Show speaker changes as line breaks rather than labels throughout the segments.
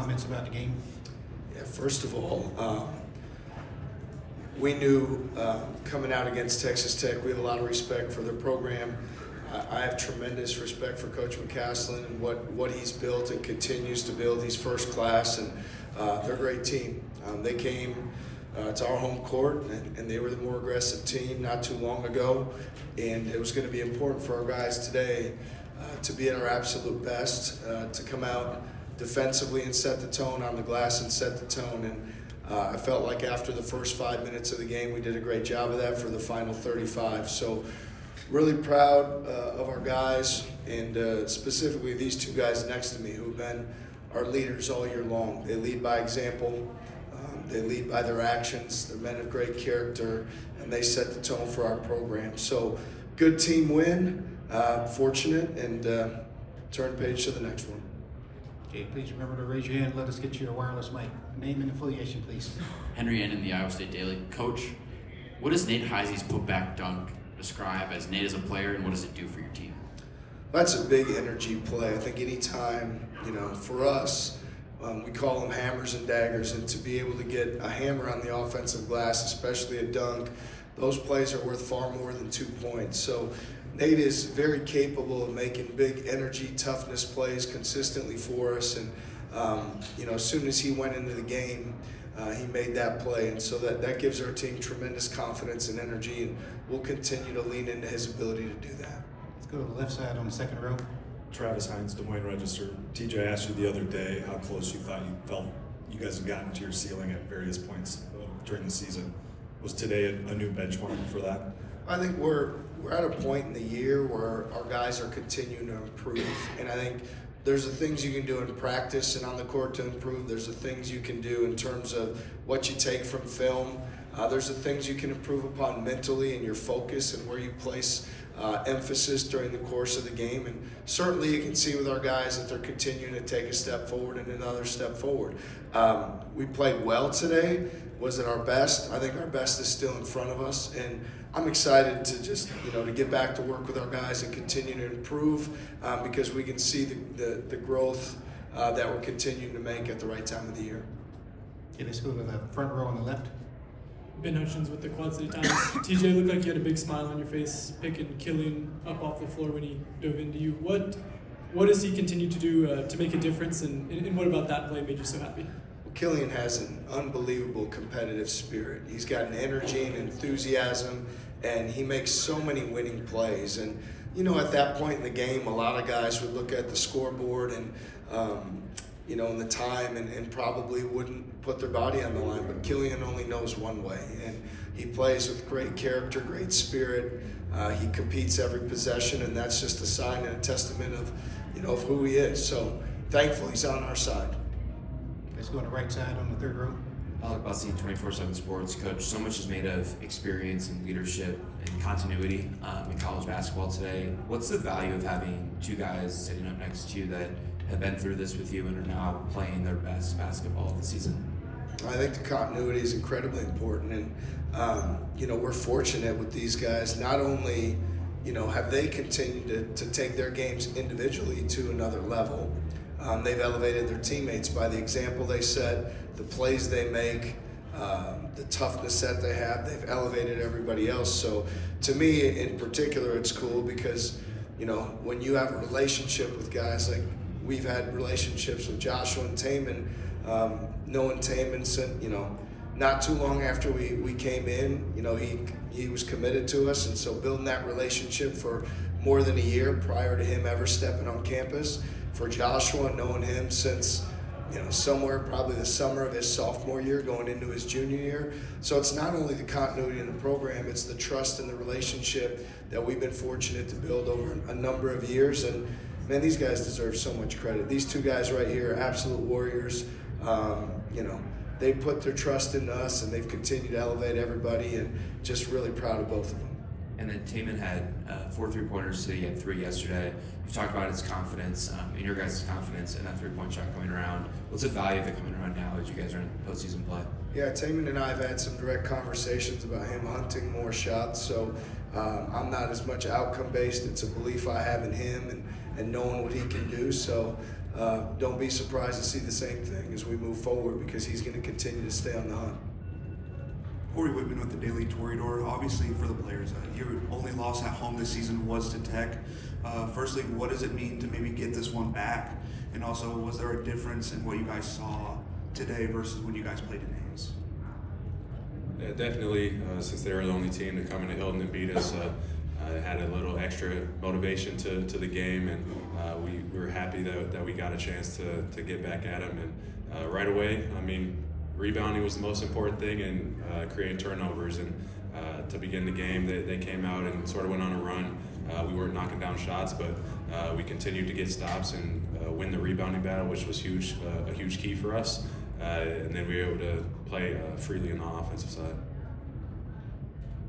comments about the game?
Yeah, first of all, we knew coming out against Texas Tech, we have a lot of respect for their program. I have tremendous respect for Coach McCaslin and what he's built and continues to build. He's first class, and they're a great team. They came to our home court, and they were the more aggressive team not too long ago. And it was going to be important for our guys today to be at our absolute best, to come out defensively and set the tone on the glass and set the tone. And I felt like after the first 5 minutes of the game, we did a great job of that for the final 35. So really proud of our guys, and specifically these two guys next to me who have been our leaders all year long. They lead by example. They lead by their actions. They're men of great character, and they set the tone for our program. So good team win. Fortunate, and turn page to the next one.
Okay, please remember to raise your hand. Let us get you a wireless mic. Name and affiliation, please.
Henry N. in the Iowa State Daily. Coach, what does Nate Heisey's putback dunk describe as Nate as a player, and what does it do for your team?
That's a big energy play. I think anytime, for us, we call them hammers and daggers, and to be able to get a hammer on the offensive glass, especially a dunk, those plays are worth far more than 2 points. So Nate is very capable of making big energy, toughness plays consistently for us. And, as soon as he went into the game, he made that play. And so that gives our team tremendous confidence and energy, and we'll continue to lean into his ability to do that.
Let's go to the left side on the second row.
Travis Hines, Des Moines Register. TJ, I asked you the other day how close you thought you felt you guys had gotten to your ceiling at various points during the season. Was today a new benchmark for that?
I think we're at a point in the year where our guys are continuing to improve, and I think there's the things you can do in practice and on the court to improve. There's the things you can do in terms of what you take from film. There's the things you can improve upon mentally and your focus and where you place emphasis during the course of the game. And certainly you can see with our guys that they're continuing to take a step forward and another step forward. We played well today. Was it our best? I think our best is still in front of us, and I'm excited to just, to get back to work with our guys and continue to improve because we can see the growth that we're continuing to make at the right time of the year.
Okay, let's go to the front row on the left.
Ben Hutchins with the Quad City Times. TJ, looked like you had a big smile on your face, picking Killian up off the floor when he dove into you. What does he continue to do to make a difference, and what about that play made you so happy?
Killian has an unbelievable competitive spirit. He's got an energy and enthusiasm, and he makes so many winning plays. And, at that point in the game, a lot of guys would look at the scoreboard and, and the time and probably wouldn't put their body on the line. But Killian only knows one way, and he plays with great character, great spirit. He competes every possession, and that's just a sign and a testament of, of who he is. So thankful he's on our side.
Let's go on the right side on the third row.
Alec Bussey, 24/7 Sports. Coach, so much is made of experience and leadership and continuity in college basketball today. What's the value of having two guys sitting up next to you that have been through this with you and are now playing their best basketball of the season?
I think the continuity is incredibly important, and we're fortunate with these guys. Not only have they continued to take their games individually to another level, they've elevated their teammates by the example they set, the plays they make, the toughness that they have. They've elevated everybody else. So to me in particular, it's cool because when you have a relationship with guys like we've had relationships with Joshua and Taman, knowing Taman since not too long after we came in, he was committed to us, and so building that relationship for more than a year prior to him ever stepping on campus. For Joshua, knowing him since somewhere probably the summer of his sophomore year going into his junior year. So it's not only the continuity in the program, it's the trust and the relationship that we've been fortunate to build over a number of years. And man, these guys deserve so much credit. These two guys right here are absolute warriors. They put their trust into us, and they've continued to elevate everybody, and just really proud of both of them.
And then Taman had 4 3-pointers today. He had 3 yesterday. You've talked about his confidence and your guys' confidence in that 3-point shot coming around. What's the value of it coming around now as you guys are in postseason play?
Yeah, Taman and I have had some direct conversations about him hunting more shots. So I'm not as much outcome-based. It's a belief I have in him and knowing what he can do. So don't be surprised to see the same thing as we move forward, because he's going to continue to stay on the hunt.
Corey Whitman with the Daily Toreador. Obviously, for the players, your only loss at home this season was to Tech. Firstly, what does it mean to maybe get this one back? And also, was there a difference in what you guys saw today versus when you guys played in Ames?
Yeah, definitely. Since they were the only team to come into Hilton and beat us, had a little extra motivation to the game, and we were happy that we got a chance to get back at them. And right away, I mean, rebounding was the most important thing, and creating turnovers. And to begin the game, they came out and sort of went on a run. We weren't knocking down shots, but we continued to get stops and win the rebounding battle, which was huge, a huge key for us. And then we were able to play freely on the offensive side.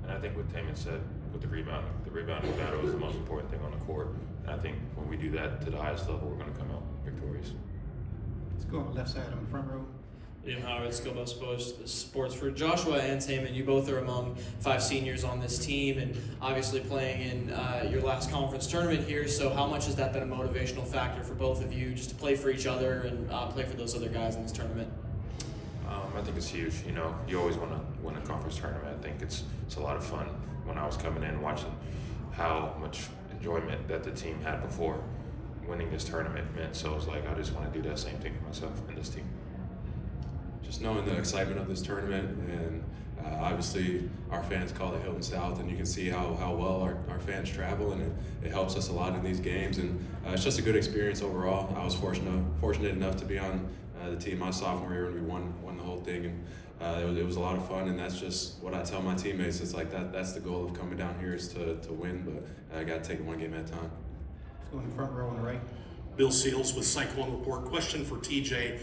And I think what Taman said with the rebounding battle is the most important thing on the court. And I think when we do that to the highest level, we're going to come out victorious.
Let's go on the left side on the front row.
Liam Howard, Skillbox Sports. For Joshua and Taman, you both are among 5 seniors on this team, and obviously playing in your last conference tournament here. So how much has that been a motivational factor for both of you, just to play for each other and play for those other guys in this tournament?
I think it's huge. You know, you always want to win a conference tournament. I think it's a lot of fun. When I was coming in, watching how much enjoyment that the team had before winning this tournament meant. So it was like, I just want to do that same thing for myself and this team.
Just knowing the excitement of this tournament, and obviously our fans call it Hilton South, and you can see how well our fans travel, and it helps us a lot in these games, and it's just a good experience overall. I was fortunate enough to be on the team my sophomore year, and we won the whole thing, and it was a lot of fun, and that's just what I tell my teammates. It's like that's the goal of coming down here, is to win, but I got to take it one game at a time.
Let's go in the front row on the right.
Bill Seals with Cyclone Report. Question for TJ.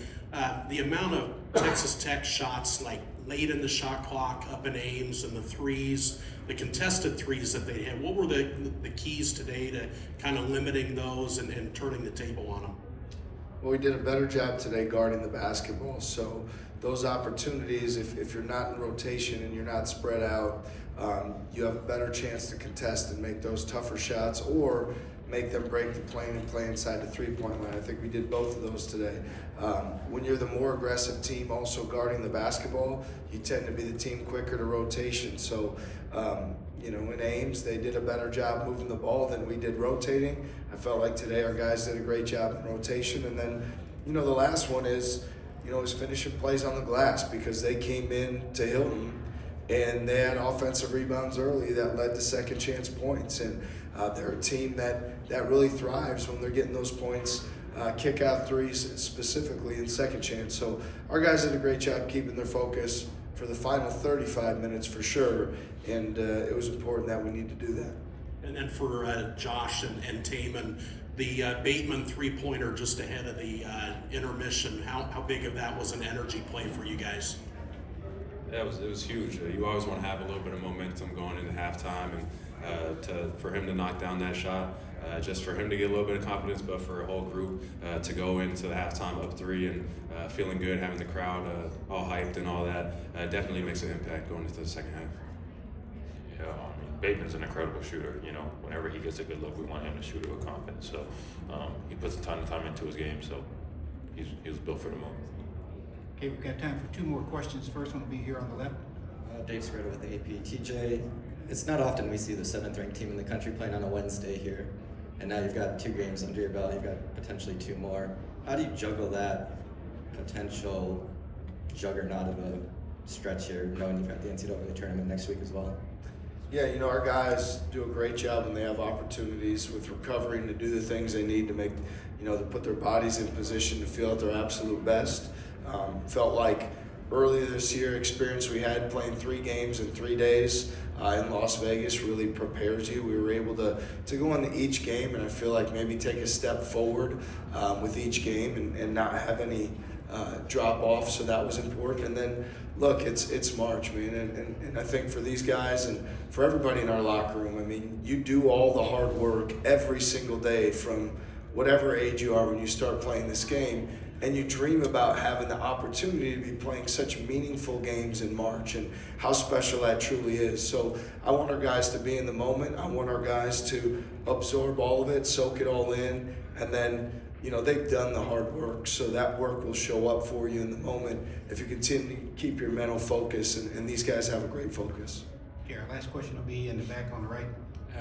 The amount of Texas Tech shots, like late in the shot clock up in Ames, and the threes, the contested threes that they had, what were the keys today to kind of limiting those and turning the table on them?
Well, we did a better job today guarding the basketball. So those opportunities, if you're not in rotation and you're not spread out, you have a better chance to contest and make those tougher shots, or make them break the plane and play inside the three-point line. I think we did both of those today. When you're the more aggressive team also guarding the basketball, you tend to be the team quicker to rotation. So, in Ames, they did a better job moving the ball than we did rotating. I felt like today our guys did a great job in rotation. And then, the last one is finishing plays on the glass, because they came in to Hilton and they had offensive rebounds early that led to second chance points. And they're a team that really thrives when they're getting those points, kick out threes specifically in second chance. So our guys did a great job keeping their focus for the final 35 minutes for sure, and it was important that we need to do that.
And then for Josh and Taman, the Bateman three-pointer just ahead of the intermission, how big of that was an energy play for you guys?
Yeah, it was huge. You always want to have a little bit of momentum going into halftime, and for him to knock down that shot, just for him to get a little bit of confidence, but for a whole group to go into the halftime up 3 and feeling good, having the crowd all hyped and all that, definitely makes an impact going into the second half.
Yeah, I mean, Bateman's an incredible shooter. Whenever he gets a good look, we want him to shoot it with confidence. So he puts a ton of time into his game, so he was built for the moment.
Okay, we've got time for 2 more questions. First one will be here on the left.
Dave Scritta with the AP. TJ, it's not often we see the 7th ranked team in the country playing on a Wednesday here, and now you've got 2 games under your belt, you've got potentially 2 more. How do you juggle that potential juggernaut of a stretch here, knowing you've got the NCAA tournament next week as well?
Yeah, our guys do a great job when they have opportunities with recovering to do the things they need to make, to put their bodies in position to feel at their absolute best. Felt like earlier this year experience we had playing 3 games in 3 days in Las Vegas really prepares you. We were able to go into each game, and I feel like maybe take a step forward with each game and not have any drop off, so that was important. And then look, it's March, man, and I think for these guys and for everybody in our locker room, I mean, you do all the hard work every single day from whatever age you are when you start playing this game, and you dream about having the opportunity to be playing such meaningful games in March and how special that truly is. So I want our guys to be in the moment. I want our guys to absorb all of it, soak it all in, and then they've done the hard work, so that work will show up for you in the moment if you continue to keep your mental focus, and these guys have a great focus.
Okay, our last question will be in the back on the right.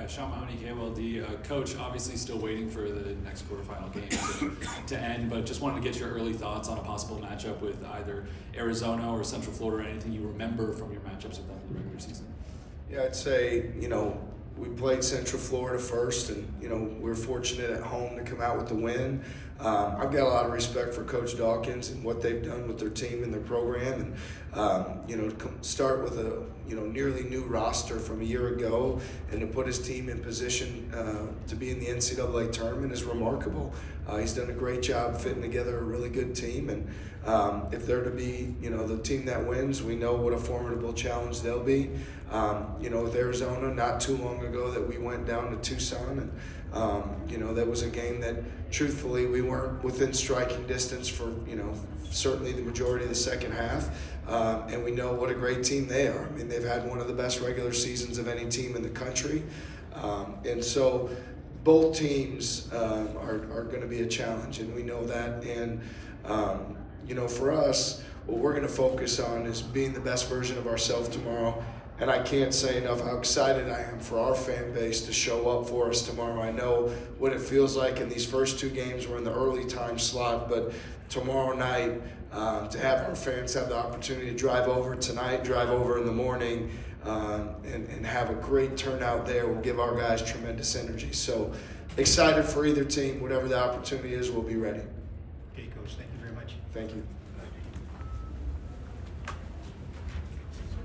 Sean Mahoney, KOLD. Coach, obviously still waiting for the next quarterfinal game to end, but just wanted to get your early thoughts on a possible matchup with either Arizona or Central Florida, or anything you remember from your matchups with them in the regular season.
Yeah, I'd say, we played Central Florida first, and, we're fortunate at home to come out with the win. I've got a lot of respect for Coach Dawkins and what they've done with their team and their program, and, to start with a, nearly new roster from a year ago and to put his team in position to be in the NCAA tournament is remarkable. He's done a great job fitting together a really good team, and if they're to be, the team that wins, we know what a formidable challenge they'll be. With Arizona, not too long ago that we went down to Tucson, and that was a game that truthfully we weren't within striking distance for certainly the majority of the second half, and we know what a great team they are. I mean, they've had one of the best regular seasons of any team in the country, and so both teams are going to be a challenge, and we know that. And for us, what we're going to focus on is being the best version of ourselves tomorrow. And I can't say enough how excited I am for our fan base to show up for us tomorrow. I know what it feels like in these first two games. We're in the early time slot, but tomorrow night, to have our fans have the opportunity to drive over tonight, drive over in the morning, and have a great turnout there will give our guys tremendous energy. So excited for either team. Whatever the opportunity is, we'll be ready.
Okay, Coach, thank you very much.
Thank you.